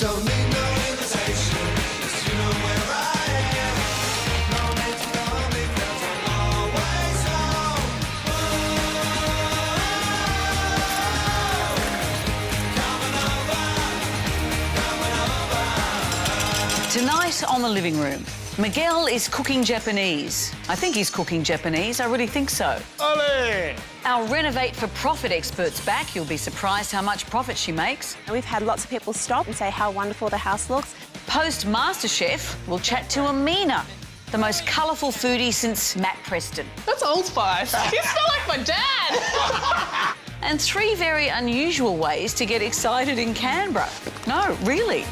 Don't need no invitation, 'cause you know where I am. No need to call me, 'cause I'm always home. Coming over. Tonight on The Living Room, Miguel is cooking Japanese. I think he's cooking Japanese. I really think so. Ole! Our Renovate for Profit expert's back. You'll be surprised how much profit she makes. And we've had lots of people stop and say how wonderful the house looks. Post MasterChef, we'll chat to Amina, the most colourful foodie since Matt Preston. That's Old Spice. You smell like my dad. And 3 very unusual ways to get excited in Canberra. No, really.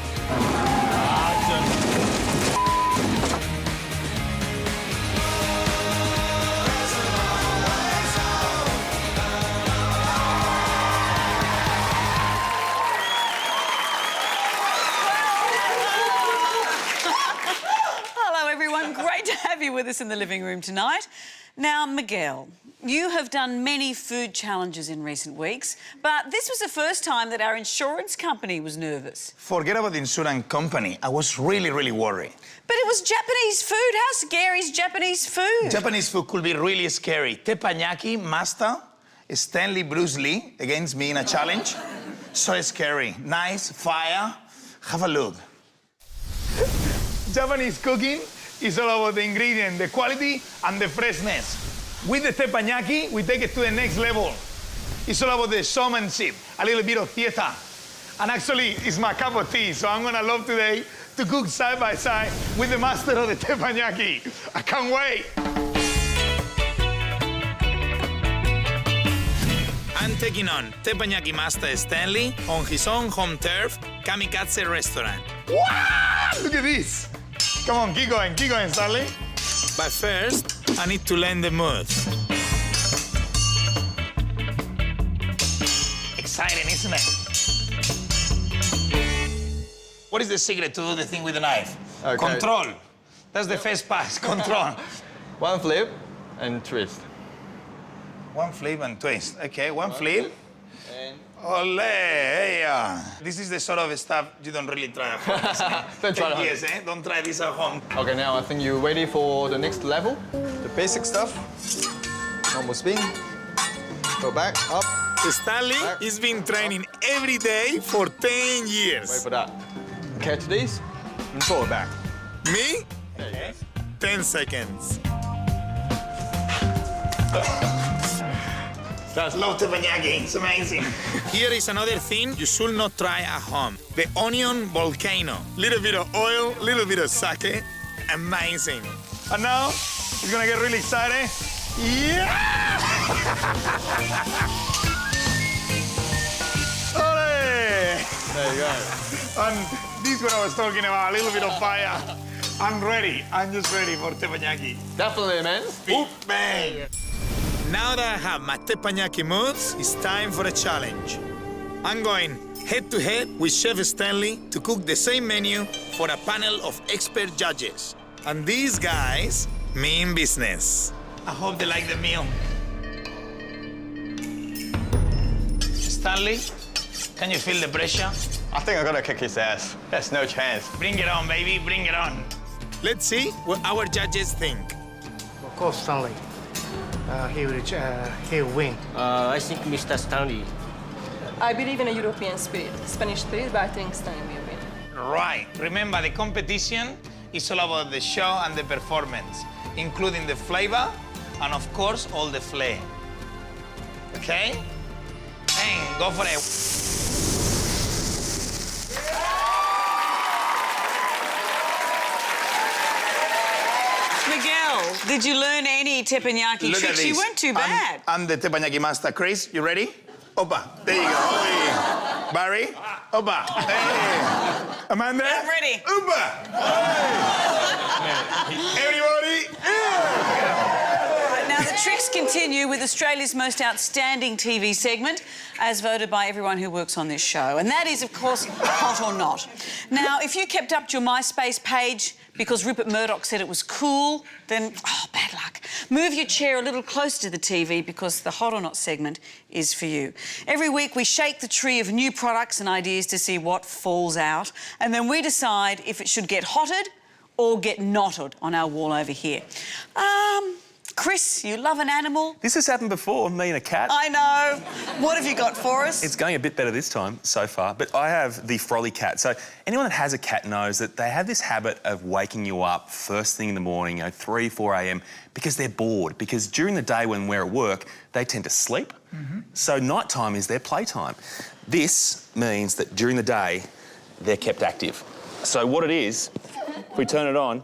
Great to have you with us in the living room tonight. Now, Miguel, you have done many food challenges in recent weeks, but this was the first time that our insurance company was nervous. Forget about the insurance company. I was really, really worried. But it was Japanese food. How scary is Japanese food? Japanese food could be really scary. Teppanyaki master Stanley Bruce Lee against me in a challenge. So scary. Nice, fire. Have a look. Japanese cooking is all about the ingredient, the quality, and the freshness. With the teppanyaki, we take it to the next level. It's all about the showmanship, a little bit of theater. And actually, it's my cup of tea, so I'm gonna love today to cook side by side with the master of the teppanyaki. I can't wait. I'm taking on teppanyaki master Stanley on his own home turf, Kamikaze restaurant. Wow! Look at this. Come on, keep going, Stanley. But first, I need to learn the moves. Exciting, isn't it? What is the secret to do the thing with the knife? Okay. Control. That's the first pass, control. One flip and twist. One flip and twist. Okay, one flip. And Ole, yeah. This is the sort of stuff you don't really try at home, isn't it? Don't try it at home. Yes, eh? Don't try this at home. okay, now I think you're ready for the next level. The basic stuff. Normal spin. Go back, up. Stanley has been training every day for 10 years. Wait for that. Catch this and throw it back. Me? Okay. 10 seconds. That's Love teppanyaki, it's amazing. Here is another thing you should not try at home. The onion volcano. Little bit of oil, little bit of sake. Amazing. And now, it's gonna get really excited. Yeah! Ole! There you go. And this is what I was talking about, a little bit of fire. I'm ready. I'm just ready for teppanyaki. Definitely, man. Oop, bang! Now that I have my teppanyaki moves, it's time for a challenge. I'm going head-to-head with Chef Stanley to cook the same menu for a panel of expert judges. And these guys mean business. I hope they like the meal. Stanley, can you feel the pressure? I think I'm gonna kick his ass. There's no chance. Bring it on, baby, bring it on. Let's see what our judges think. Of course, Stanley. He'll win. I think Mr. Stanley. I believe in a European spirit, Spanish spirit, but I think Stanley will win. Right. Remember, the competition is all about the show and the performance, including the flavor and, of course, all the flair. Okay? Bang, go for it. Miguel, did you learn any teppanyaki Look at tricks? You this. weren't too bad. I'm the teppanyaki master. Chris, you ready? Opa. There you go. Hey. Barry. Opa. Hey. Amanda. I'm ready. Opa. Hey. Everybody. Now, the tricks continue with Australia's most outstanding TV segment, as voted by everyone who works on this show. And that is, of course, Hot or Not. Now, if you kept up to your MySpace page because Rupert Murdoch said it was cool, then, oh, bad luck. Move your chair a little closer to the TV because the Hot or Not segment is for you. Every week we shake the tree of new products and ideas to see what falls out, and then we decide if it should get hotted or get knotted on our wall over here. Chris, you love an animal. This has happened before, me and a cat. I know. What have you got for us? It's going a bit better this time so far, but I have the Frolly cat. So anyone that has a cat knows that they have this habit of waking you up first thing in the morning, 3, 4 a.m, because they're bored. Because during the day when we're at work, they tend to sleep. So nighttime is their playtime. This means that during the day, they're kept active. So what it is, if we turn it on,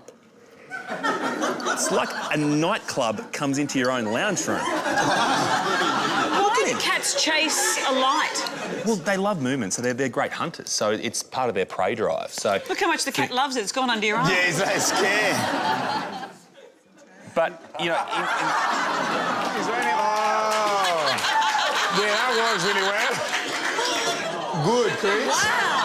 it's like a nightclub comes into your own lounge room. Why do cats chase a light? Well, they love movement, so they're great hunters. So it's part of their prey drive. So Look how much the cat loves it. It's gone under your arm. Yeah, he's like scared. But, you know, He's running. Oh. Yeah, that works really well. Good, Chris. Wow.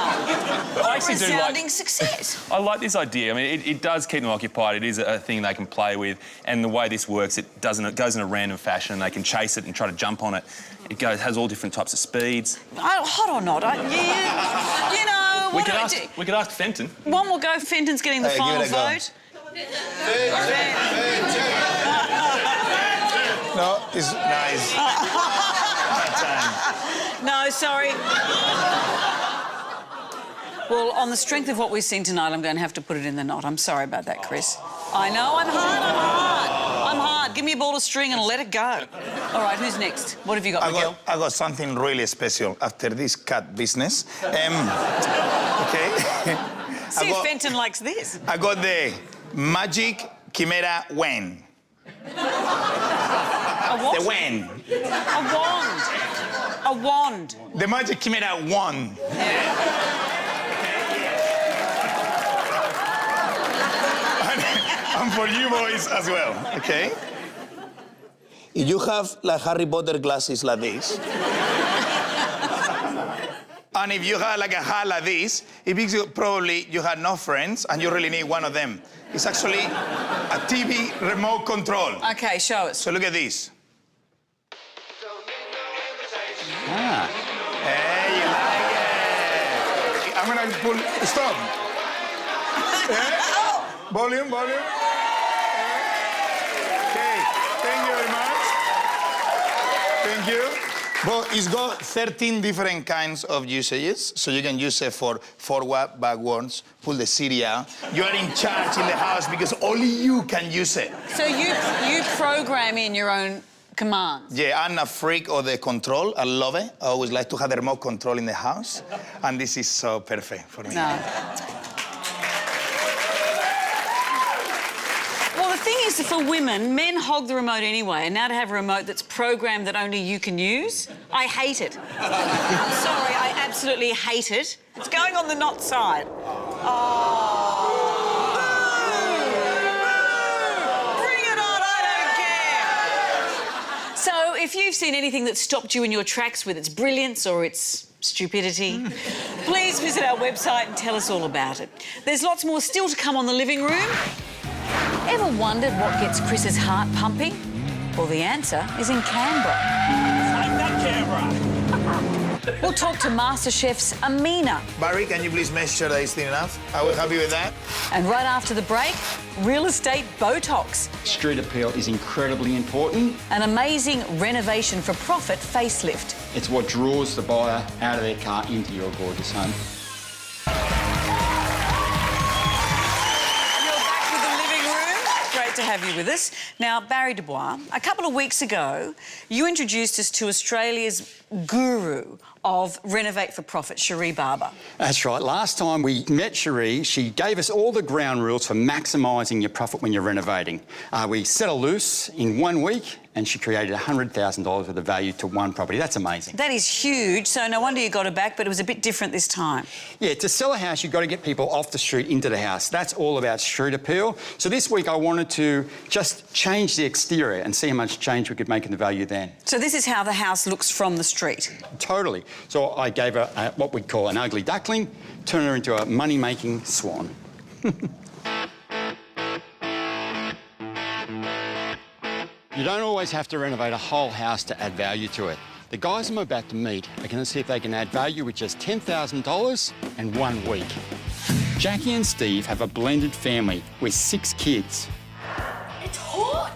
I actually do Resounding success. I like this idea. I mean, it does keep them occupied. It is a thing they can play with. And the way this works, it goes in a random fashion. They can chase it and try to jump on it. It has all different types of speeds. Hot or not? You know, We what could do I ask, do? we could ask Fenton. One will go. Fenton's getting the Hey, final give it a go. vote. No, it's nice. No, sorry. Well, on the strength of what we've seen tonight, I'm going to have to put it in the knot. I'm sorry about that, Chris. I know, I'm hard. Give me a ball of string and let it go. All right, who's next? What have you got, Miguel? I got something really special after this cat business. Okay. See if Fenton likes this. I got the Magic Chimera Wen. A what? The Wen. A wand. A wand. The Magic Chimera Wand. And for you boys as well, okay? If you have like Harry Potter glasses like this, and if you have like a hat like this, it means probably you have no friends and you really need one of them. It's actually a TV remote control. OK, show us. So look at this. Hey, you like it? I'm gonna pull. Stop. Volume. Okay, thank you very much. Thank you. Well, it's got 13 different kinds of usages, so you can use it for forward, backwards, pull the CD out. You are in charge in the house because only you can use it. So you program in your own commands? Yeah, I'm a freak of the control. I love it. I always like to have the remote control in the house, and this is so perfect for me. No. Well, the thing is, for women, men hog the remote anyway, and now to have a remote that's programmed that only you can use, I hate it. I'm sorry, I absolutely hate it. It's going on the not side. Oh. Bring it on, I don't care. So, if you've seen anything that stopped you in your tracks with its brilliance or its stupidity, please visit our website and tell us all about it. There's lots more still to come on The Living Room. Ever wondered what gets Chris's heart pumping? Well, the answer is in Canberra. Take that, Canberra. We'll talk to MasterChef's Amina. Barry, can you please make sure that it's thin enough? I will help you with that. And right after the break, real estate Botox. Street appeal is incredibly important. An amazing renovation for profit facelift. It's what draws the buyer out of their car into your gorgeous home. To have you with us. Now, Barry Dubois, a couple of weeks ago, you introduced us to Australia's guru of Renovate for Profit, Cherie Barber. That's right. Last time we met Cherie, she gave us all the ground rules for maximising your profit when you're renovating. We set her loose in 1 week and she created $100,000 worth of value to one property. That's amazing. That is huge, so no wonder you got her back, but it was a bit different this time. Yeah, to sell a house, you've got to get people off the street into the house. That's all about street appeal. So this week I wanted to just change the exterior and see how much change we could make in the value then. So this is how the house looks from the street? Totally. So I gave her what we call an ugly duckling, turn her into a money-making swan. You don't always have to renovate a whole house to add value to it. The guys I'm about to meet are going to see if they can add value with just $10,000 and 1 week. Jackie and Steve have a blended family with 6 kids. It's hot!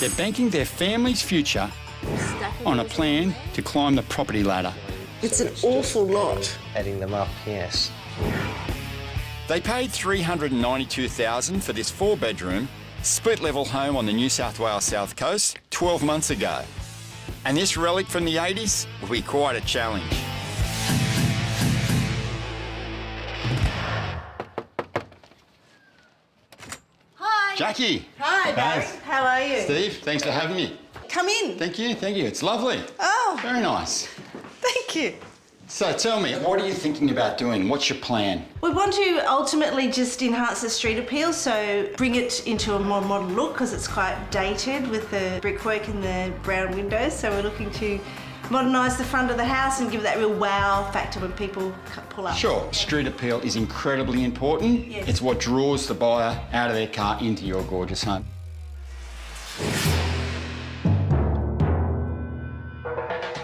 They're banking their family's future on a plan to climb the property ladder. It's an awful lot. Adding them up, yes. They paid $392,000 for this 4-bedroom, split-level home on the New South Wales South Coast 12 months ago. And this relic from the 80s will be quite a challenge. Hi. Jackie. Hi, Barry. How are you? Steve, thanks for having me. Come in. Thank you. It's lovely. Oh. Very nice. Thank you. So tell me, what are you thinking about doing? What's your plan? We want to ultimately just enhance the street appeal, so bring it into a more modern look because it's quite dated with the brickwork and the brown windows. So we're looking to modernise the front of the house and give that real wow factor when people pull up. Sure, street appeal is incredibly important. Yes. It's what draws the buyer out of their car into your gorgeous home.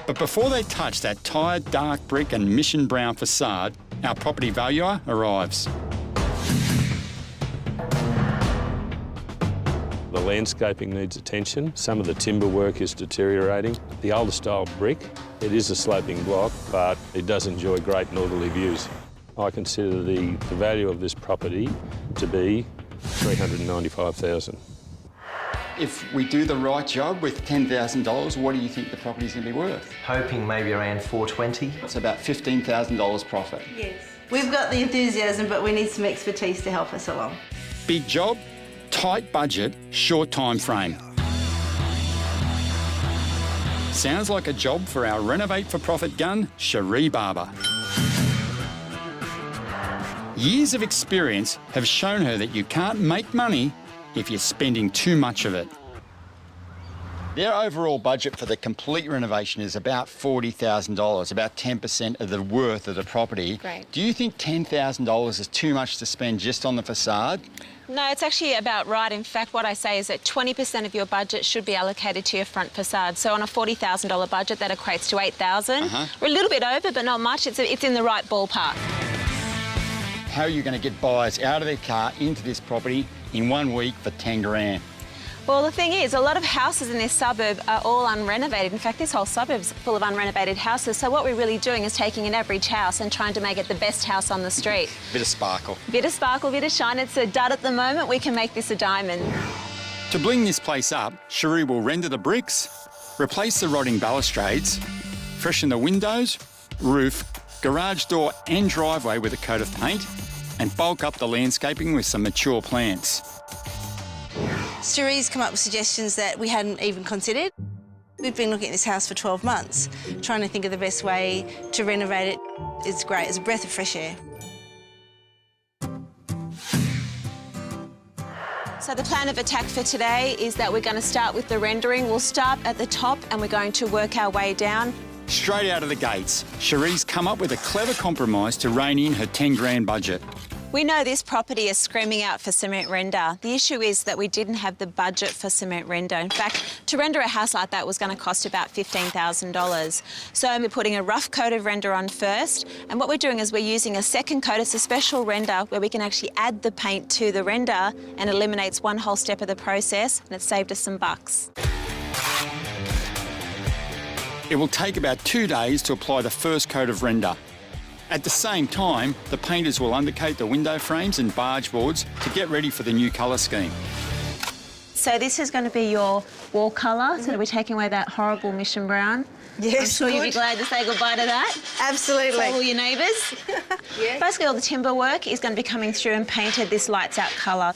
But before they touch that tired dark brick and mission brown facade, our property valuer arrives. The landscaping needs attention. Some of the timber work is deteriorating. The older style brick, it is a sloping block, but it does enjoy great northerly views. I consider the value of this property to be $395,000. If we do the right job with $10,000, what do you think the property's going to be worth? Hoping maybe around $420,000. It's about $15,000 profit. Yes. We've got the enthusiasm, but we need some expertise to help us along. Big job, tight budget, short time frame. Sounds like a job for our Renovate for Profit gun, Cherie Barber. Years of experience have shown her that you can't make money if you're spending too much of it. Their overall budget for the complete renovation is about $40,000, about 10% of the worth of the property. Great. Do you think $10,000 is too much to spend just on the facade? No, it's actually about right. In fact, what I say is that 20% of your budget should be allocated to your front facade. So on a $40,000 budget, that equates to $8,000. We're a little bit over, but not much. It's in the right ballpark. How are you going to get buyers out of their car into this property in 1 week for 10 grand? Well, the thing is, a lot of houses in this suburb are all unrenovated. In fact, this whole suburb's full of unrenovated houses. So what we're really doing is taking an average house and trying to make it the best house on the street. Bit of sparkle. Bit of sparkle, bit of shine. It's a dud at the moment. We can make this a diamond. To bling this place up, Cherie will render the bricks, replace the rotting balustrades, freshen the windows, roof, garage door and driveway with a coat of paint, and bulk up the landscaping with some mature plants. Cherie's come up with suggestions that we hadn't even considered. We've been looking at this house for 12 months, trying to think of the best way to renovate it. It's great, it's a breath of fresh air. So the plan of attack for today is that we're going to start with the rendering. We'll start at the top and we're going to work our way down. Straight out of the gates, Cherie's come up with a clever compromise to rein in her 10 grand budget. We know this property is screaming out for cement render. The issue is that we didn't have the budget for cement render. In fact, to render a house like that was going to cost about $15,000. So we're putting a rough coat of render on first, and what we're doing is we're using a second coat. It's a special render where we can actually add the paint to the render and eliminates one whole step of the process, and it saved us some bucks. It will take about 2 days to apply the first coat of render. At the same time, the painters will undercoat the window frames and barge boards to get ready for the new colour scheme. So this is going to be your wall colour, so we're taking away that horrible mission brown. Yes, I'm sure you'd be glad to say goodbye to that. Absolutely. Tell all your neighbours. Yeah. Basically, all the timber work is going to be coming through and painted this lights out colour.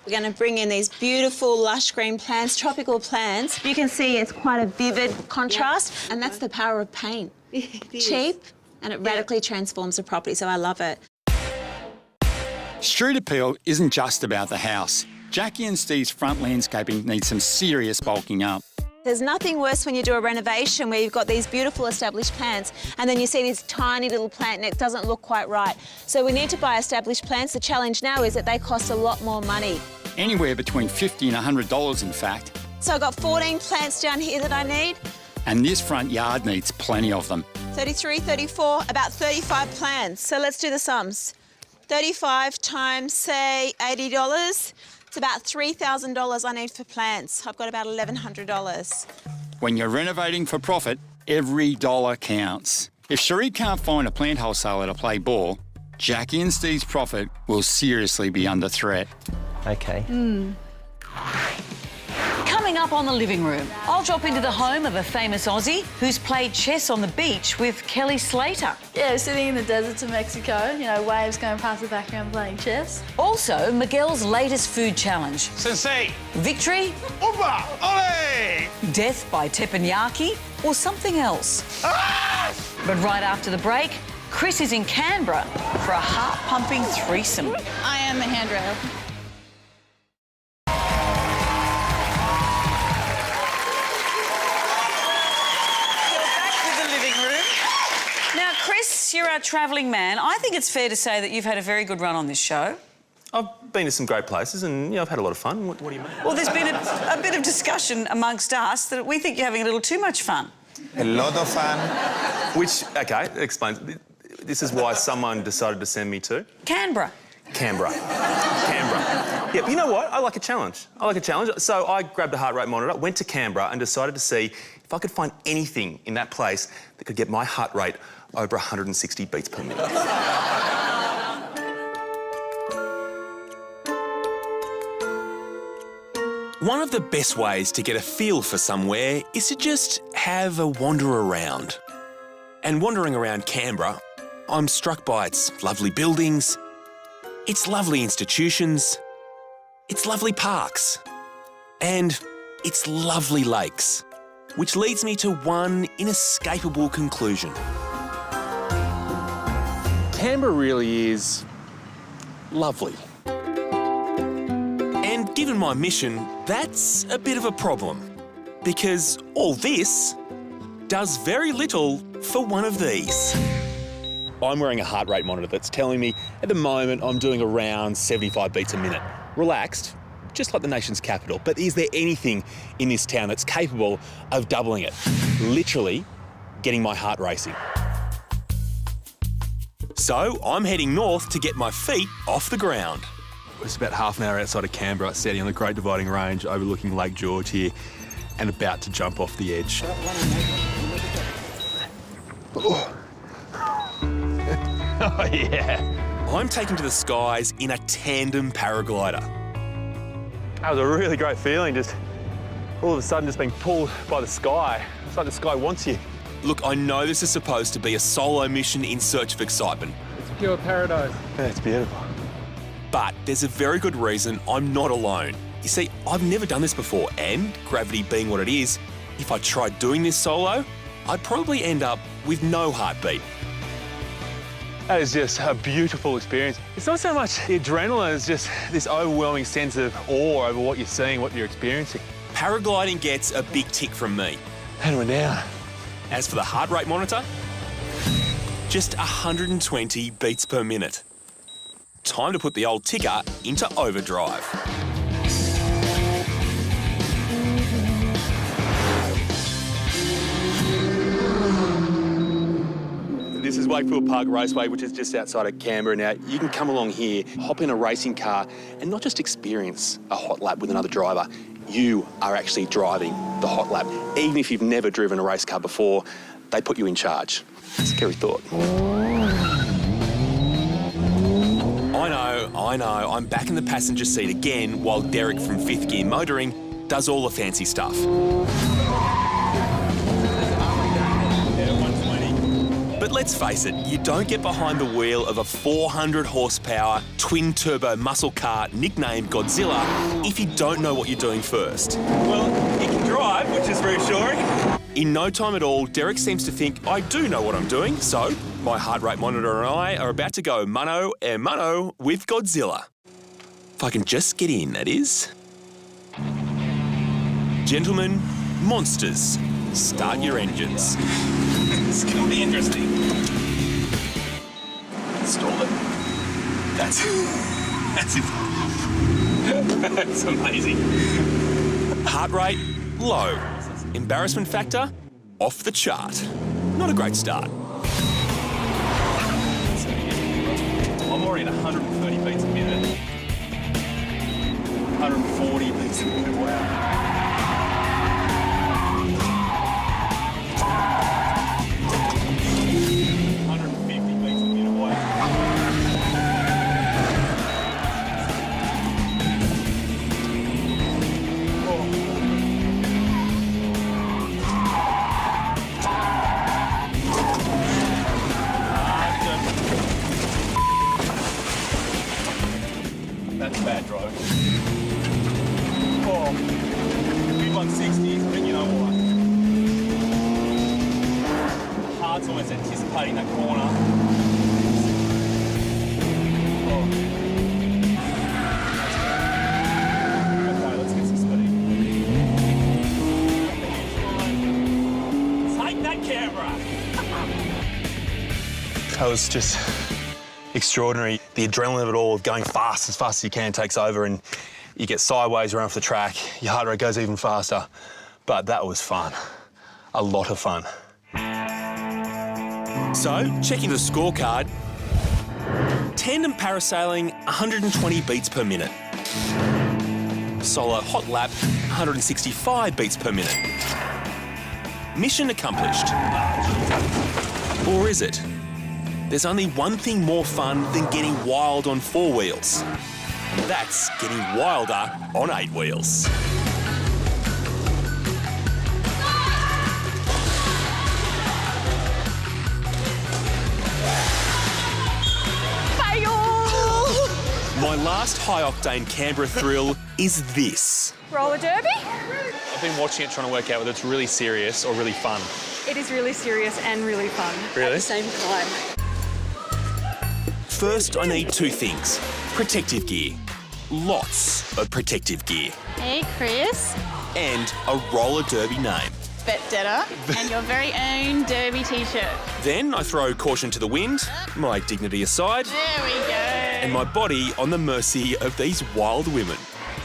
We're going to bring in these beautiful lush green plants, tropical plants. You can see it's quite a vivid contrast, and that's the power of paint. Cheap, and it radically transforms the property, so I love it. Street appeal isn't just about the house. Jackie and Steve's front landscaping needs some serious bulking up. There's nothing worse when you do a renovation where you've got these beautiful established plants and then you see this tiny little plant and it doesn't look quite right. So we need to buy established plants. The challenge now is that they cost a lot more money. Anywhere between $50 and $100, in fact. So I've got 14 plants down here that I need. And this front yard needs plenty of them. 33, 34, about 35 plants. So let's do the sums. 35 times, say, $80. It's about $3,000 I need for plants. I've got about $1,100. When you're renovating for profit, every dollar counts. If Cherie can't find a plant wholesaler to play ball, Jackie and Steve's profit will seriously be under threat. OK. Coming up on The Living Room, I'll drop into the home of a famous Aussie who's played chess on the beach with Kelly Slater. Yeah, sitting in the deserts of Mexico, you know, waves going past the background playing chess. Also, Miguel's latest food challenge. Sensei. Victory, Opa! Ole! death by teppanyaki, or something else. But right after the break, Chris is in Canberra for a heart-pumping threesome. I am a handrail. Now, Chris, you're our travelling man. I think it's fair to say that you've had a very good run on this show. I've been to some great places and, I've had a lot of fun. What do you mean? Well, there's been a bit of discussion amongst us that we think you're having a little too much fun. A lot of fun. Which, OK, explains. This is why someone decided to send me to... Canberra. Canberra. Yeah, you know what? I like a challenge. So I grabbed a heart rate monitor, went to Canberra and decided to see if I could find anything in that place that could get my heart rate over 160 beats per minute. One of the best ways to get a feel for somewhere is to just have a wander around. And wandering around Canberra, I'm struck by its lovely buildings, its lovely institutions, its lovely parks, and its lovely lakes, which leads me to one inescapable conclusion. Canberra really is lovely. And given my mission, that's a bit of a problem, because all this does very little for one of these. I'm wearing a heart rate monitor that's telling me at the moment I'm doing around 75 beats a minute. Relaxed, just like the nation's capital. But is there anything in this town that's capable of doubling it? Literally getting my heart racing. So I'm heading north to get my feet off the ground. It's about half an hour outside of Canberra, standing on the Great Dividing Range overlooking Lake George here and about to jump off the edge. Oh, yeah. I'm taken to the skies in a tandem paraglider. That was a really great feeling, just all of a sudden just being pulled by the sky. It's like the sky wants you. Look, I know this is supposed to be a solo mission in search of excitement. It's pure paradise. Yeah, it's beautiful. But there's a very good reason I'm not alone. You see, I've never done this before, and gravity being what it is, if I tried doing this solo, I'd probably end up with no heartbeat. That is just a beautiful experience. It's not so much the adrenaline, it's just this overwhelming sense of awe over what you're seeing, what you're experiencing. Paragliding gets a big tick from me. And we're down. As for the heart rate monitor, just 120 beats per minute. Time to put the old ticker into overdrive. This is Wakefield Park Raceway, which is just outside of Canberra. Now, you can come along here, hop in a racing car, and not just experience a hot lap with another driver, you are actually driving the hot lap. Even if you've never driven a race car before, they put you in charge. Scary thought. I know, I'm back in the passenger seat again while Derek from Fifth Gear Motoring does all the fancy stuff. let's face it, you don't get behind the wheel of a 400 horsepower twin-turbo muscle car nicknamed Godzilla if you don't know what you're doing first. Well, it can drive, which is reassuring. In no time at all, Derek seems to think I do know what I'm doing, so my heart rate monitor and I are about to go mano a mano with Godzilla. If I can just get in, that is. Gentlemen, monsters, start your engines. This is going to be interesting. Install it. That's it. That's amazing. Heart rate, low. Embarrassment factor, off the chart. Not a great start. I'm already at 130 beats a minute. 140 beats a minute, wow. 150 beats a minute, wow. That's a bad drive. Oh, mid 160s, but you know what? Heart's almost anticipating that corner. Oh. Okay, let's get some speed. Take that camera! That was just extraordinary. The adrenaline of it all, going fast as you can, takes over, and you get sideways around off the track. Your heart rate goes even faster. But that was fun. A lot of fun. So, checking the scorecard. Tandem parasailing, 120 beats per minute. Solo hot lap, 165 beats per minute. Mission accomplished. Or is it? There's only one thing more fun than getting wild on 4 wheels. That's getting wilder on 8 wheels. My last high-octane Canberra thrill is this. Roller derby? I've been watching it, trying to work out whether it's really serious or really fun. It is really serious and really fun. Really? At the same time. First, I need 2 things. Protective gear. Lots of protective gear. Hey, Chris. And a roller derby name. Bet Detta and your very own derby t-shirt. Then I throw caution to the wind, my dignity aside, There we go. and my body on the mercy of these wild women.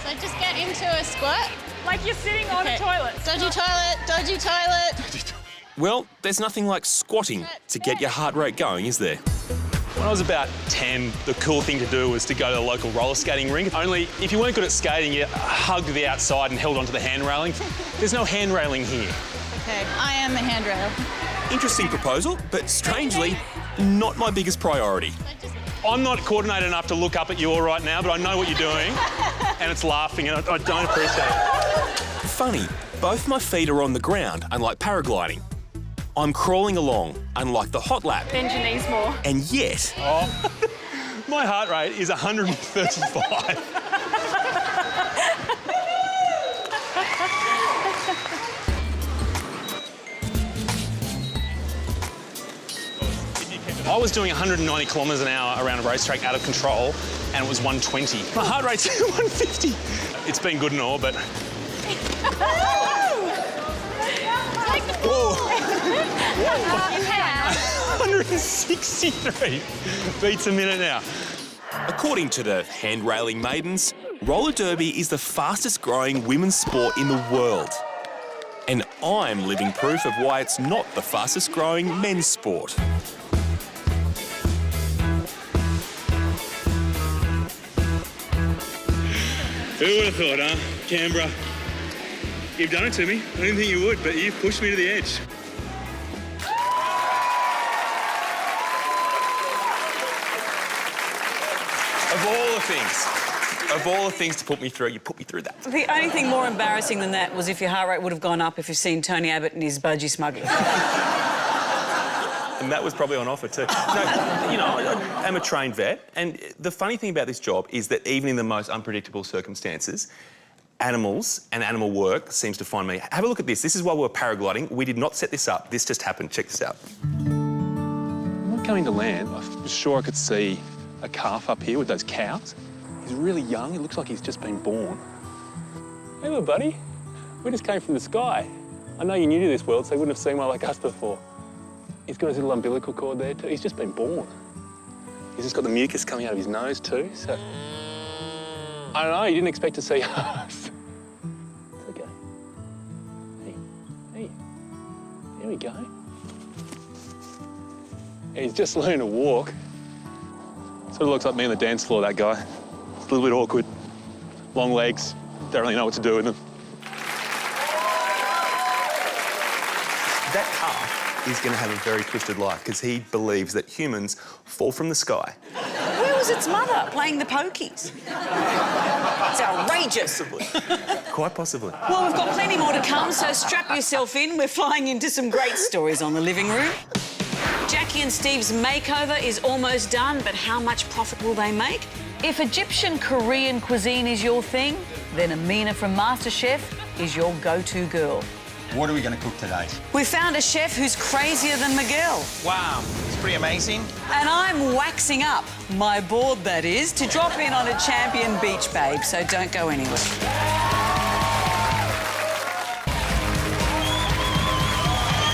So just get into a squat. Like you're sitting on a toilet. Dodgy toilet, dodgy toilet. Well, there's nothing like squatting to get your heart rate going, is there? When I was about 10, the cool thing to do was to go to the local roller skating rink. Only if you weren't good at skating, you hugged the outside and held onto the hand railing. There's no hand railing here. Okay, I am the handrail. Interesting proposal, but strangely, not my biggest priority. I'm not coordinated enough to look up at you all right now, but I know what you're doing, and it's laughing, and I don't appreciate it. Funny, both my feet are on the ground, unlike paragliding. I'm crawling along, unlike the hot lap. Bend your knees more. And yet, my heart rate is 135. I was doing 190 kilometres an hour around a racetrack out of control, and it was 120. My heart rate's 150. It's been good and all, but... Whoa! 163 beats a minute now. According to the hand railing maidens, roller derby is the fastest growing women's sport in the world. And I'm living proof of why it's not the fastest growing men's sport. Who would have thought, huh? Canberra. You've done it to me. I didn't think you would, but you've pushed me to the edge. Of all the things to put me through, you put me through that. The only thing more embarrassing than that was if your heart rate would have gone up if you've seen Tony Abbott and his budgie smugglers. And that was probably on offer too. No, you know, I am a trained vet, and the funny thing about this job is that even in the most unpredictable circumstances, animals and animal work seems to find me. Have a look at this. This is while we were paragliding. We did not set this up. This just happened. Check this out. I'm not coming to land. I was sure I could see a calf up here with those cows. He's really young. It looks like he's just been born. Hey, little buddy. We just came from the sky. I know you're new to this world, so you wouldn't have seen one like us before. He's got his little umbilical cord there too. He's just been born. He's just got the mucus coming out of his nose too, so... I don't know, you didn't expect to see us. It's okay. Hey. There we go. And he's just learning to walk. Sort of looks like me on the dance floor, that guy. It's a little bit awkward. Long legs, don't really know what to do with them. That calf is going to have a very twisted life because he believes that humans fall from the sky. Where was its mother playing the pokies? It's outrageous. Quite possibly. Well, we've got plenty more to come, so strap yourself in. We're flying into some great stories on the living room. Jackie and Steve's makeover is almost done, but how much profit will they make? If Egyptian Korean cuisine is your thing, then Amina from MasterChef is your go-to girl. What are we going to cook today? We found a chef who's crazier than Miguel. Wow, it's pretty amazing. And I'm waxing up, my board that is, to drop in on a champion beach babe, so don't go anywhere.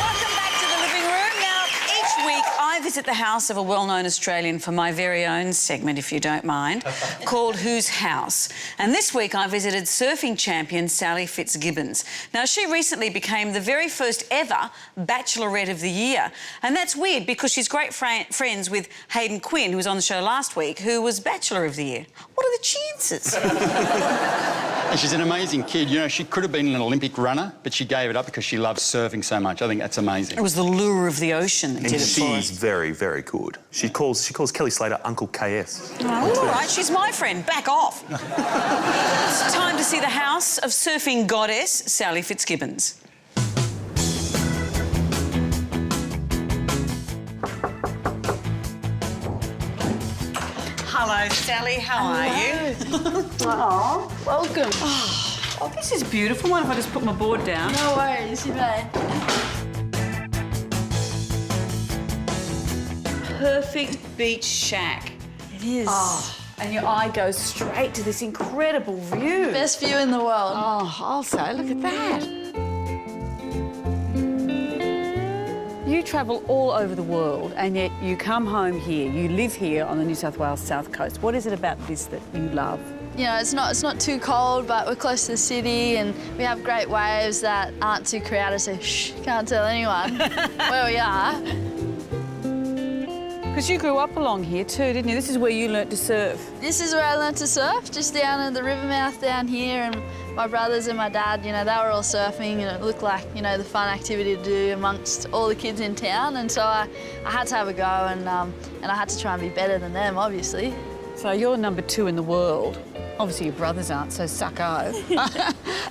Welcome back to the living room. Now, each week I visit the house of a well-known Australian for my very own segment, if you don't mind, called Whose House? And this week I visited surfing champion Sally Fitzgibbons. Now, she recently became the very first ever Bachelorette of the Year. And that's weird because she's great friends with Hayden Quinn, who was on the show last week, who was Bachelor of the Year. What are the chances? And she's an amazing kid. You know, she could have been an Olympic runner, but she gave it up because she loves surfing so much. I think that's amazing. It was the lure of the ocean that did it for She's us. very, very good. She calls Kelly Slater Uncle KS. Oh, all right, she's my friend. Back off. It's time to see the house of surfing goddess Sally Fitzgibbons. Hello, Sally. How are you? Oh, welcome. Oh, this is beautiful. Mind if I just put my board down? No worries, you may. Perfect beach shack. It is. Oh, and your eye goes straight to this incredible view. Best view in the world. Oh, I'll say, look at that. You travel all over the world and yet you come home here. You live here on the New South Wales South Coast. What is it about this that you love? You know, it's not too cold, but we're close to the city and we have great waves that aren't too crowded, so shh, can't tell anyone where we are. Because you grew up along here too, didn't you? This is where you learnt to surf. This is where I learnt to surf, just down in the river mouth down here, and my brothers and my dad, you know, they were all surfing and it looked like, you know, the fun activity to do amongst all the kids in town, and so I had to have a go and I had to try and be better than them, obviously. So you're number 2 in the world. Obviously your brothers aren't, so sucko.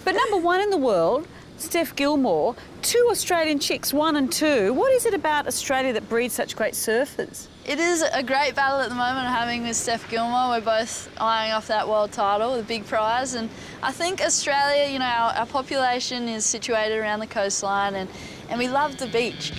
But number 1 in the world, Steph Gilmore, 2 Australian chicks, 1 and 2. What is it about Australia that breeds such great surfers? It is a great battle at the moment having with Steph Gilmore. We're both eyeing off that world title, the big prize, and I think Australia, you know, our population is situated around the coastline and we love the beach.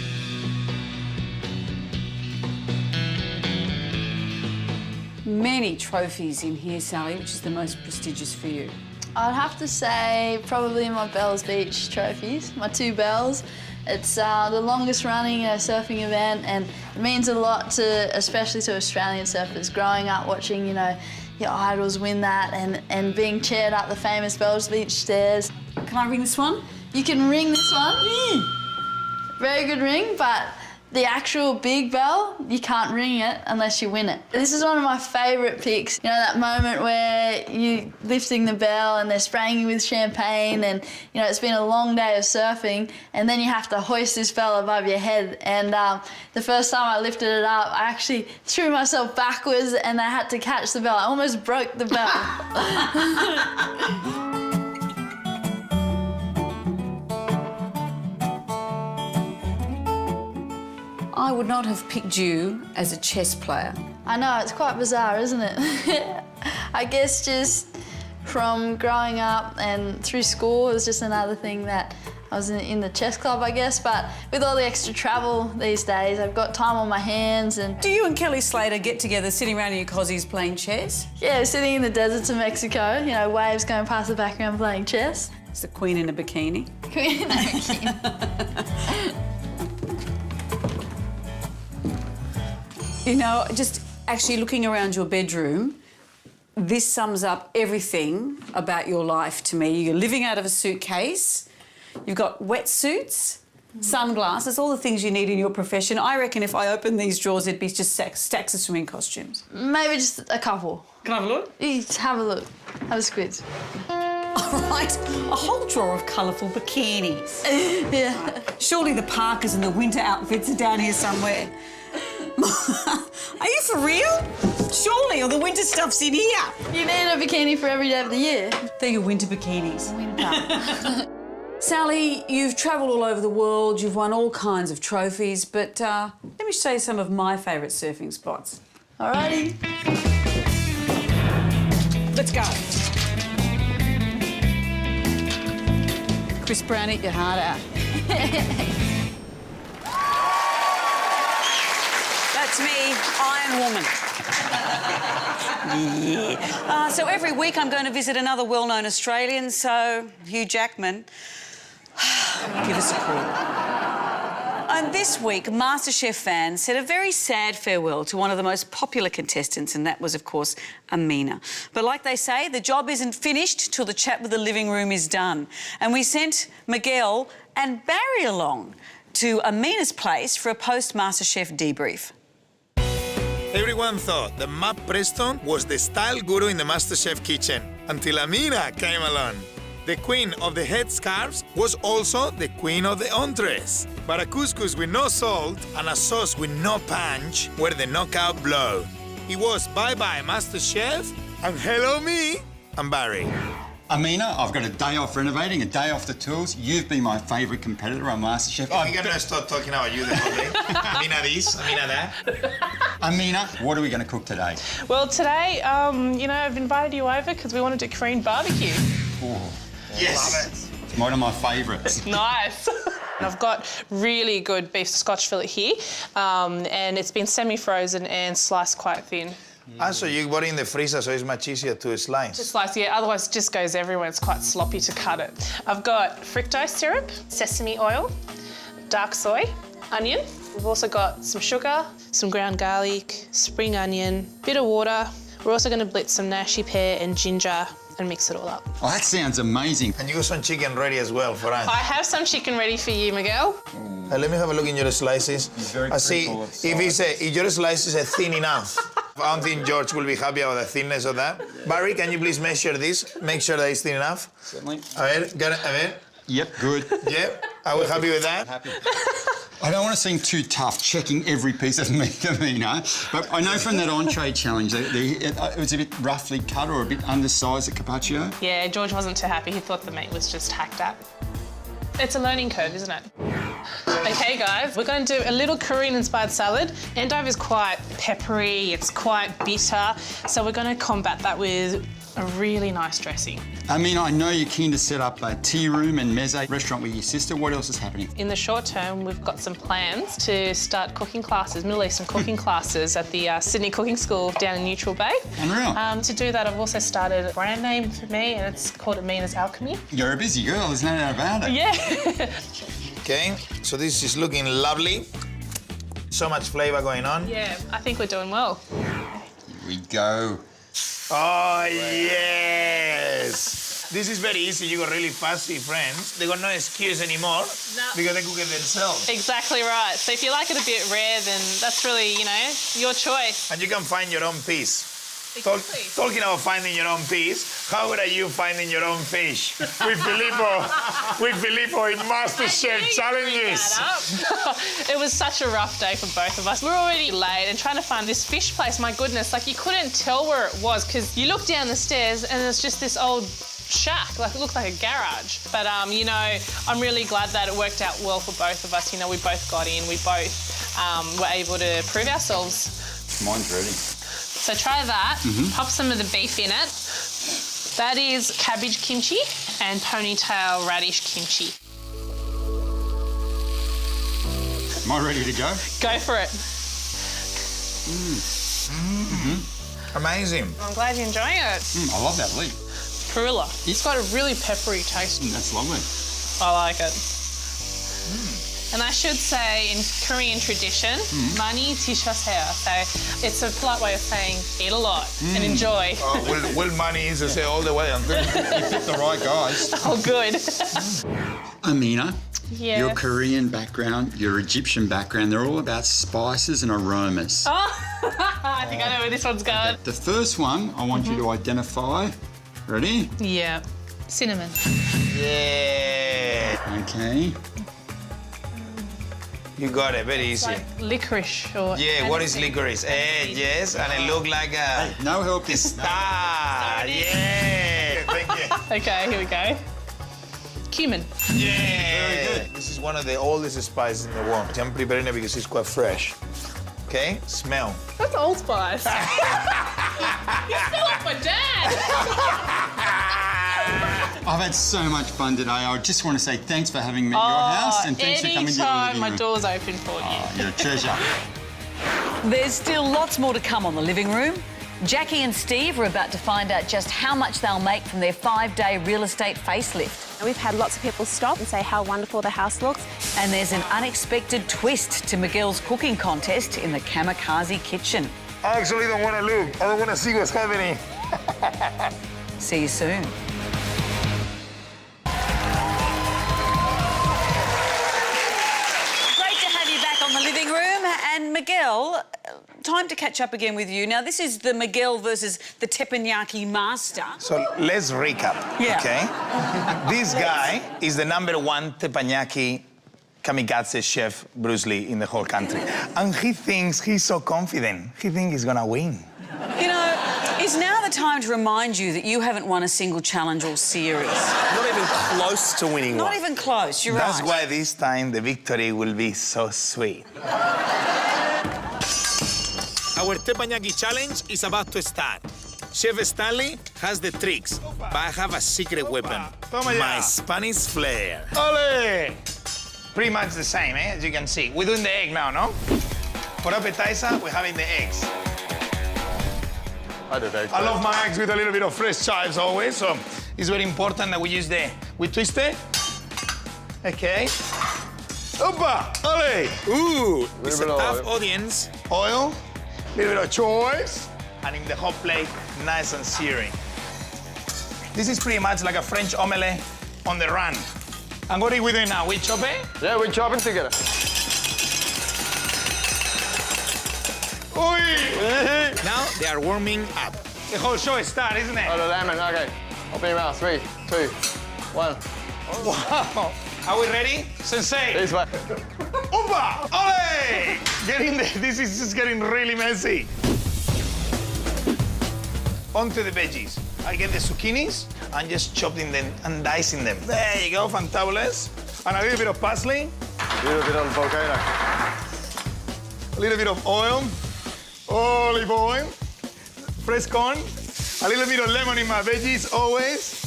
Many trophies in here, Sally. Which is the most prestigious for you? I'd have to say probably my Bells Beach trophies, my 2 bells. It's the longest running surfing event and it means a lot to, especially to Australian surfers, growing up watching, you know, your idols win that and being chaired up the famous Bells Beach stairs. Can I ring this one? You can ring this one. Very good ring, but the actual big bell, you can't ring it unless you win it. This is one of my favourite pics. You know, that moment where you're lifting the bell and they're spraying you with champagne and, you know, it's been a long day of surfing and then you have to hoist this bell above your head. And the first time I lifted it up, I actually threw myself backwards and I had to catch the bell. I almost broke the bell. I would not have picked you as a chess player. I know, it's quite bizarre, isn't it? I guess just from growing up and through school, it was just another thing that I was in the chess club, I guess, but with all the extra travel these days, I've got time on my hands and... Do you and Kelly Slater get together sitting around in your cozies playing chess? Yeah, sitting in the deserts of Mexico, you know, waves going past the background playing chess. It's the Queen in a bikini. Queen in a bikini. You know, just actually looking around your bedroom, this sums up everything about your life to me. You're living out of a suitcase, you've got wetsuits, sunglasses, all the things you need in your profession. I reckon if I opened these drawers, there'd be just stacks of swimming costumes. Maybe just a couple. Can I have a look? Just have a look. Have a squid. All right, a whole drawer of colourful bikinis. Yeah. Surely the parkas and the winter outfits are down here somewhere. Are you for real? Surely, or the winter stuff's in here. You need a bikini for every day of the year. They're your winter bikinis. Winter. Sally, you've travelled all over the world, you've won all kinds of trophies, but let me show you some of my favourite surfing spots. Alrighty. Let's go. Chris Brown, eat your heart out. That's me, Iron Woman. Yeah. So every week I'm going to visit another well-known Australian, so Hugh Jackman, give us a call. And this week, MasterChef fans said a very sad farewell to one of the most popular contestants, and that was, of course, Amina. But like they say, the job isn't finished till the chat with the living room is done. And we sent Miguel and Barry along to Amina's place for a post-MasterChef debrief. Everyone thought that Matt Preston was the style guru in the MasterChef kitchen until Amina came along. The queen of the headscarves was also the queen of the entrees. But a couscous with no salt and a sauce with no punch were the knockout blow. It was bye-bye MasterChef and hello me and Barry. Amina, I've got a day off renovating, a day off the tools. You've been my favourite competitor on MasterChef. We're gonna stop talking about you the whole day. Amina this, Amina that. Amina, what are we going to cook today? Well, today, you know, I've invited you over because we want to do Korean barbecue. Oh, Yes. it's one of my favourites. Nice. I've got really good beef Scotch fillet here, and it's been semi-frozen and sliced quite thin. So you got it in the freezer, so it's much easier to slice. To slice, yeah, otherwise it just goes everywhere. It's quite sloppy to cut it. I've got fructose syrup, sesame oil, dark soy, onion. We've also got some sugar, some ground garlic, spring onion, bit of water. We're also going to blitz some nashi pear and ginger and mix it all up. Oh, that sounds amazing. And you got some chicken ready as well for us. I have some chicken ready for you, Miguel. Let me have a look in your slices. I see if your slices are thin enough. I don't think George will be happy about the thinness of that. Barry, can you please measure this? Make sure that it's thin enough. Certainly. A ver, got it? A ver. Yep, good. Yep. Are we happy with that? Happy. I don't want to seem too tough checking every piece of meat, Amina, but I know from that entree challenge that it was a bit roughly cut or a bit undersized at carpaccio. Yeah, George wasn't too happy. He thought the meat was just hacked up. It's a learning curve, isn't it? Okay, guys, we're going to do a little Korean-inspired salad. Endive is quite peppery, it's quite bitter, so we're going to combat that with a really nice dressing. I mean, I know you're keen to set up a tea room and meze restaurant with your sister. What else is happening? In the short term, we've got some plans to start cooking classes, Middle Eastern cooking classes at the Sydney Cooking School down in Neutral Bay. Unreal. To do that, I've also started a brand name for me, and it's called Amina's Alchemy. You're a busy girl, there's no doubt about it. Yeah. Okay, so this is looking lovely. So much flavour going on. Yeah, I think we're doing well. Here we go. Oh, yes! This is very easy. You got really fussy friends. They got no excuse anymore because they cook it themselves. Exactly right. So if you like it a bit rare, then that's really, you know, your choice. And you can find your own piece. Exactly. Talking about finding your own piece, how good are you finding your own fish? With Filippo in MasterChef challenges. It was such a rough day for both of us. We were already late and trying to find this fish place, my goodness, like you couldn't tell where it was because you look down the stairs and there's just this old shack, like it looked like a garage. But, you know, I'm really glad that it worked out well for both of us. You know, we both got in, we both we're able to prove ourselves. Mine's ready. So try that, pop some of the beef in it. That is cabbage kimchi and ponytail radish kimchi. Am I ready to go? Go for it. Amazing. I'm glad you're enjoying it. I love that leaf. Perula. It's got a really peppery taste. That's lovely. I like it. And I should say, in Korean tradition, 많이 드셔세요. So it's a polite way of saying eat a lot and enjoy. Well, money is to say all the way until You picked the right guys. Oh, good. Amina, Yeah. your Korean background, your Egyptian background, they're all about spices and aromas. Oh, I think I know where this one's going. The first one I want you to identify. Ready? Yeah. Cinnamon. Yeah. Okay. You got it, very easy. Like licorice or... Yeah, what is licorice? Yes, and it looked like a No help. star. Yeah. Thank you. Okay, here we go. Cumin. Yeah. Very good. This is one of the oldest spices in the world. I'm preparing it because it's quite fresh. Okay, smell. That's Old Spice. You smell like my dad. I've had so much fun today. I just want to say thanks for having me at your house and thanks for coming to the Anytime, living my room. door's open for you. Oh, you're a treasure. There's still lots more to come on the living room. Jackie and Steve are about to find out just how much they'll make from their 5-day real estate facelift. We've had lots of people stop and say how wonderful the house looks. And there's an unexpected twist to Miguel's cooking contest in the kamikaze kitchen. I actually don't want to look. I don't want to see what's happening. See you soon. Great to have you back on the living room. And Miguel, time to catch up again with you. Now, this is the Miguel versus the teppanyaki master. So let's recap, Yeah. okay? This guy is the #1 teppanyaki kamikaze chef, Bruce Lee, in the whole country. And he thinks he's so confident. He thinks he's gonna win. You know, it's now the time to remind you that you haven't won a single challenge or series. Not even close to winning Not one. even close, you're That's right. why this time the victory will be so sweet. Our teppanyaki challenge is about to start. Chef Stanley has the tricks, but I have a secret weapon. My Spanish flair. Ole! Pretty much the same, as you can see. We're doing the egg now, no? For appetizer, we're having the eggs. I did eggs. I love my eggs with a little bit of fresh chives always, so it's very important that we use we twist it. Okay. Opa! Ole! Ooh! It's a bit of tough oil. audience. Oil, little bit of choice, and in the hot plate, nice and searing. This is pretty much like a French omelette on the run. And what are we doing now? We chop it? Yeah, we're chopping together. Now they are warming up. The whole show starts, isn't it? Oh, the lemon, okay. Open your mouth. 3, 2, 1. Wow. Are we ready? Sensei. This way. Opa! Ole! This is just getting really messy. Onto the veggies. I get the zucchinis and just chopping them and dicing them. There you go, fantabulous. And a little bit of parsley. A little bit of volcano. A little bit of oil. Olive oil. Fresh corn. A little bit of lemon in my veggies, always.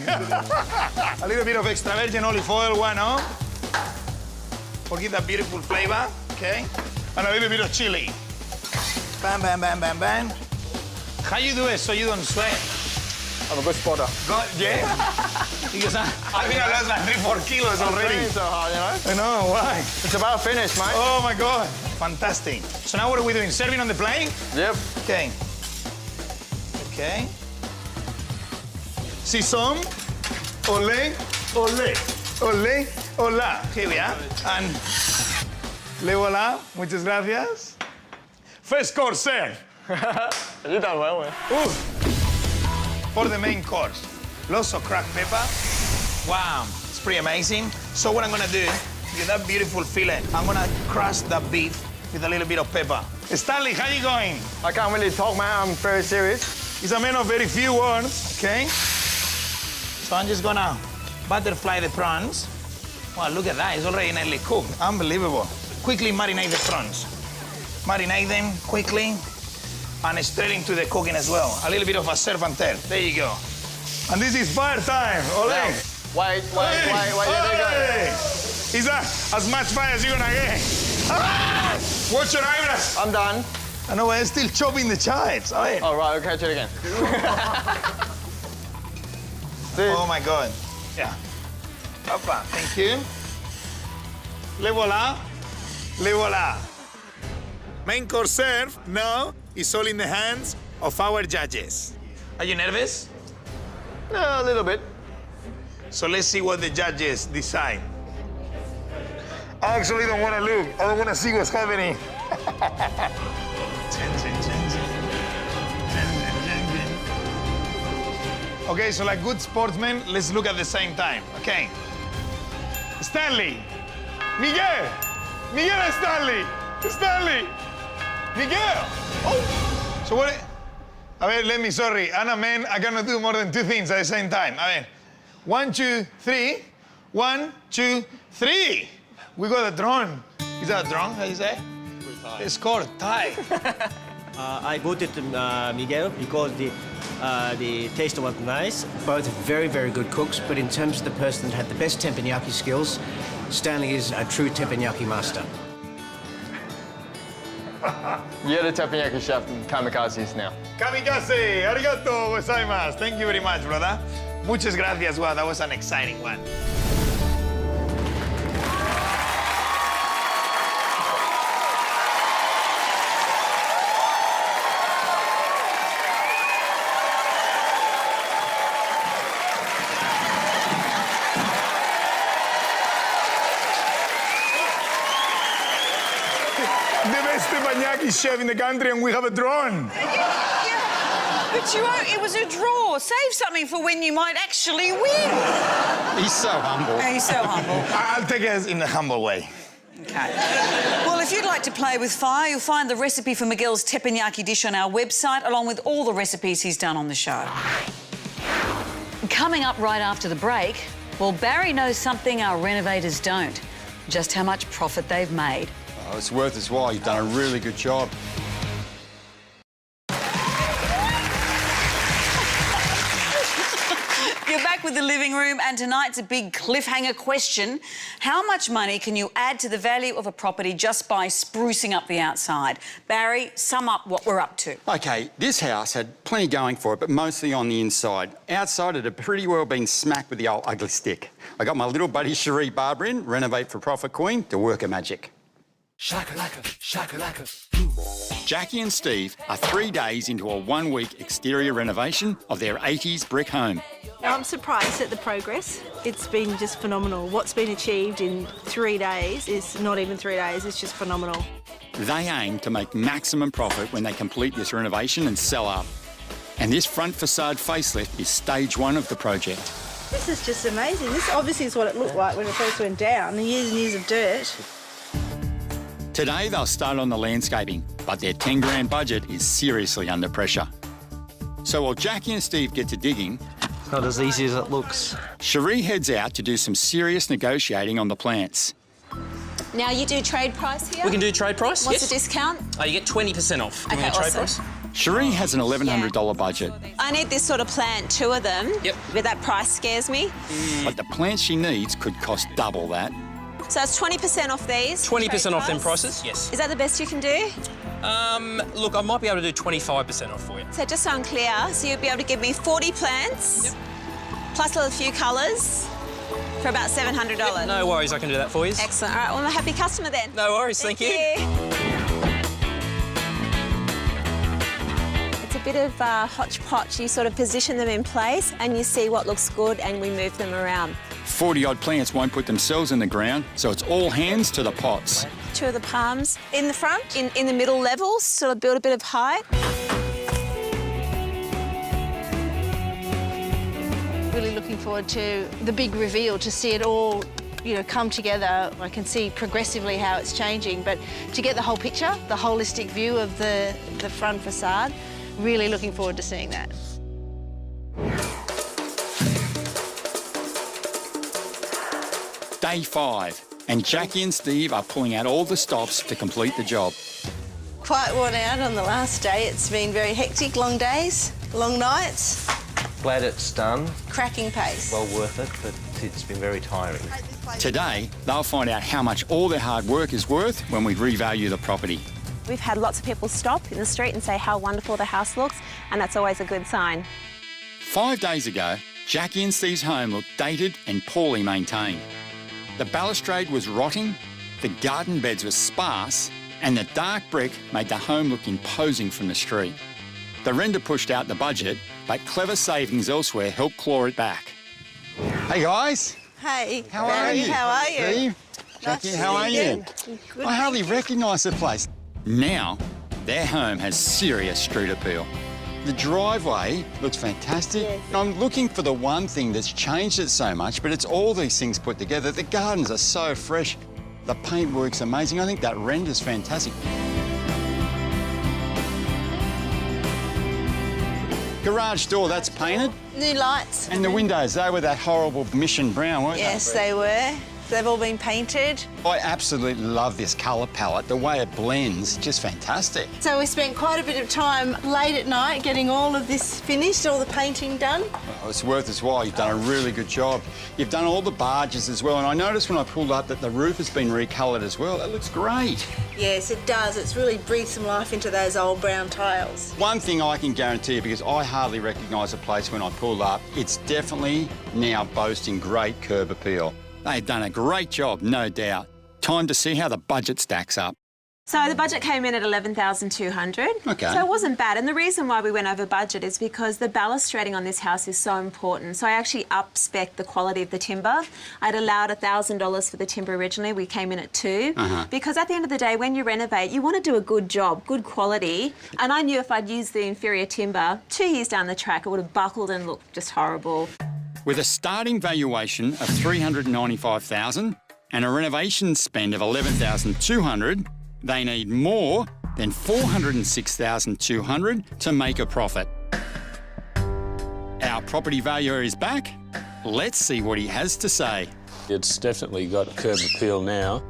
A little bit of extra virgin olive oil, why not? Forget that beautiful flavor, okay? And a little bit of chili. Bam, bam, bam, bam, bam. How you do it so you don't sweat? I'm a good spotter. Yeah? Because I think I lost like 3-4 kilos already. It's so hard, you know? I know, why? It's about finished, mate. Oh my God, fantastic. So now what are we doing? Serving on the plate? Yep. Okay. Okay. Sison, ole, ole, ole, hola. Here we are. And le voilà, muchas gracias. First course, sir. You done well, man. Ooh. For the main course, lots of cracked pepper. Wow, it's pretty amazing. So what I'm gonna do, with that beautiful fillet, I'm gonna crush the beef with a little bit of pepper. Stanley, how you going? I can't really talk, man. I'm very serious. He's a man of very few words, okay? So I'm just gonna butterfly the prawns. Wow, look at that, it's already nearly cooked. Unbelievable. quickly marinate the prawns. Marinate them quickly and straight into the cooking as well. A little bit of a surf and turf. There you go. And this is fire time. Ole. Now, wait, there you go. Is that as much fire as you're gonna get? Ah! Watch your eyebrows. I'm done. I know, I'm still chopping the chives. A ver. All right, I'll catch it again. Oh my God. Yeah. Papa, thank you. Le voilà. Le voilà. Main course serve now is all in the hands of our judges. Are you nervous? A little bit. So let's see what the judges decide. I actually don't want to look. I don't want to see what's happening. Okay, so like good sportsmen, let's look at the same time. Okay. Stanley. Miguel. Miguel and Stanley. Stanley. Miguel. Oh. So what? A ver, let me, sorry. I'm a man, I cannot do more than two things at the same time. A ver. 1, 2, 3. 1, 2, 3. We got a drone. Is that a drone? How you say? It's scored. Tie. I voted Miguel because the taste was nice. Both very, very good cooks, but in terms of the person that had the best teppanyaki skills, Stanley is a true teppanyaki master. You're the teppanyaki chef in Kamikazes now. Kamikaze, arigato gozaimasu. Thank you very much, brother. Muchas gracias. Wow, that was an exciting one. The best teppanyaki chef in the country, and we have a drone. But you won't, it was a draw. Save something for when you might actually win. He's so humble. He's so humble. I'll take it in a humble way. Okay. Well, if you'd like to play with fire, you'll find the recipe for Miguel's teppanyaki dish on our website, along with all the recipes he's done on the show. Coming up right after the break, well, Barry knows something our renovators don't. Just how much profit they've made. Oh, it's worth its while. You've done a really good job. You're back with the living room, and tonight's a big cliffhanger question. How much money can you add to the value of a property just by sprucing up the outside? Barry, sum up what we're up to. OK, this house had plenty going for it, but mostly on the inside. Outside, it had pretty well been smacked with the old ugly stick. I got my little buddy Cherie Barber in, Renovate for Profit Queen, to work her magic. Shakalaka, shakalaka. Jackie and Steve are 3 days into a 1-week exterior renovation of their 80s brick home. Now, I'm surprised at the progress. It's been just phenomenal. What's been achieved in 3 days is not even 3 days, it's just phenomenal. They aim to make maximum profit when they complete this renovation and sell up. And this front facade facelift is stage 1 of the project. This is just amazing. This obviously is what it looked like when it first went down, the years and years of dirt. Today they'll start on the landscaping, but their 10 grand budget is seriously under pressure. So while Jackie and Steve get to digging, It's not as easy as it looks. Cherie heads out to do some serious negotiating on the plants. Now you do trade price here? We can do trade price, What's yes. the discount? You get 20% off. Give me Okay, a trade awesome. price. Cherie has an $1,100 budget, I need this sort of plant, 2 of them. Yep. But that price scares me. but the plants she needs could cost double that. So it's 20% off these. 20% off them price. prices, yes. Is that the best you can do? Look, I might be able to do 25% off for you. So just so I'm clear, so you'll be able to give me 40 plants, plus a few colours, for about $700. No worries, I can do that for you. Excellent. All right, well, I'm a happy customer then. No worries, thank you. It's a bit of hodgepodge. You sort of position them in place and you see what looks good and we move them around. 40-odd plants won't put themselves in the ground, so it's all hands to the pots. 2 of the palms in the front, in the middle levels, sort of build a bit of height. Really looking forward to the big reveal, to see it all, you know, come together. I can see progressively how it's changing, but to get the whole picture, the holistic view of the front facade, really looking forward to seeing that. Day 5. and Jackie and Steve are pulling out all the stops to complete the job. Quite worn out on the last day. It's been very hectic, long days, long nights. Glad it's done. Cracking pace. Well worth it, but it's been very tiring. Today, they'll find out how much all their hard work is worth when we revalue the property. We've had lots of people stop in the street and say how wonderful the house looks, and that's always a good sign. 5 days ago, Jackie and Steve's home looked dated and poorly maintained. The balustrade was rotting, the garden beds were sparse, and the dark brick made the home look imposing from the street. The render pushed out the budget, but clever savings elsewhere helped claw it back. Hey guys. Hey. How are you? How are you? Steve? Jackie, how are you? Good, I hardly recognise the place. Now, their home has serious street appeal. The driveway looks fantastic. Yes. I'm looking for the one thing that's changed it so much, but it's all these things put together. The gardens are so fresh. The paintwork's amazing. I think that render's fantastic. Garage door, that's painted. New lights. And the windows, they were that horrible mission brown, weren't Yes, they? they were. They've all been painted. I absolutely love this colour palette. The way it blends, just fantastic. So we spent quite a bit of time late at night getting all of this finished, all the painting done. Well, it's worth its while. You've done a really good job. You've done all the barges as well, and I noticed when I pulled up that the roof has been recoloured as well. It looks great. Yes, it does. It's really breathed some life into those old brown tiles. One thing I can guarantee you, because I hardly recognise the place when I pulled up, it's definitely now boasting great curb appeal. They've done a great job, no doubt. Time to see how the budget stacks up. So the budget came in at $11,200. Okay. So it wasn't bad. And the reason why we went over budget is because the balustrading on this house is so important. So I actually up-spec'd the quality of the timber. I'd allowed $1,000 for the timber originally. We came in at $2,000. Because at the end of the day, when you renovate, you want to do a good job, good quality. And I knew if I'd used the inferior timber, 2 years down the track, it would have buckled and looked just horrible. With a starting valuation of $395,000 and a renovation spend of $11,200, they need more than $406,200 to make a profit. Our property valuer is back. Let's see what he has to say. It's definitely got curb appeal now.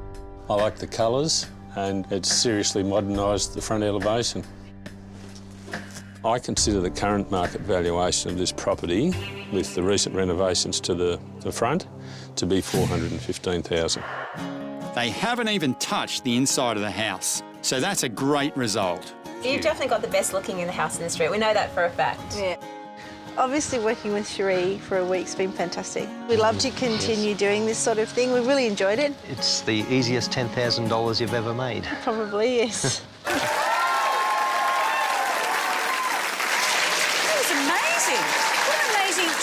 I like the colours and it's seriously modernised the front elevation. I consider the current market valuation of this property, with the recent renovations to the front, to be $415,000. They haven't even touched the inside of the house, so that's a great result. You've definitely got the best looking in the house in the street. We know that for a fact. Yeah. Obviously, working with Cherie for a week's been fantastic. We'd love to continue doing this sort of thing. We've really enjoyed it. It's the easiest $10,000 you've ever made. Probably, yes.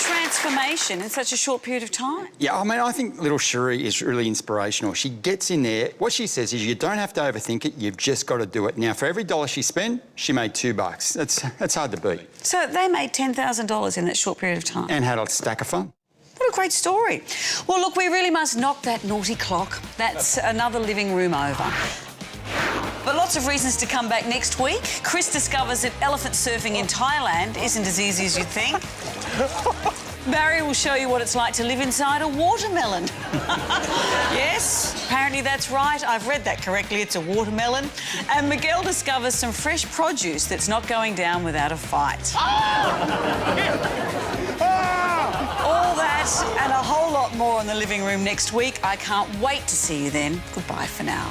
Transformation in such a short period of time. Yeah, I mean, I think little Cherie is really inspirational. She gets in there. What she says is you don't have to overthink it, you've just got to do it. Now, for every dollar she spent, she made $2. That's hard to beat. So they made $10,000 in that short period of time. And had a stack of fun. What a great story. Well, look, we really must knock that naughty clock. That's another living room over. But lots of reasons to come back next week. Chris discovers that elephant surfing in Thailand isn't as easy as you think. Barry will show you what it's like to live inside a watermelon. Yes, apparently that's right. I've read that correctly. It's a watermelon. And Miguel discovers some fresh produce that's not going down without a fight. All that and a whole lot more in the living room next week. I can't wait to see you then. Goodbye for now.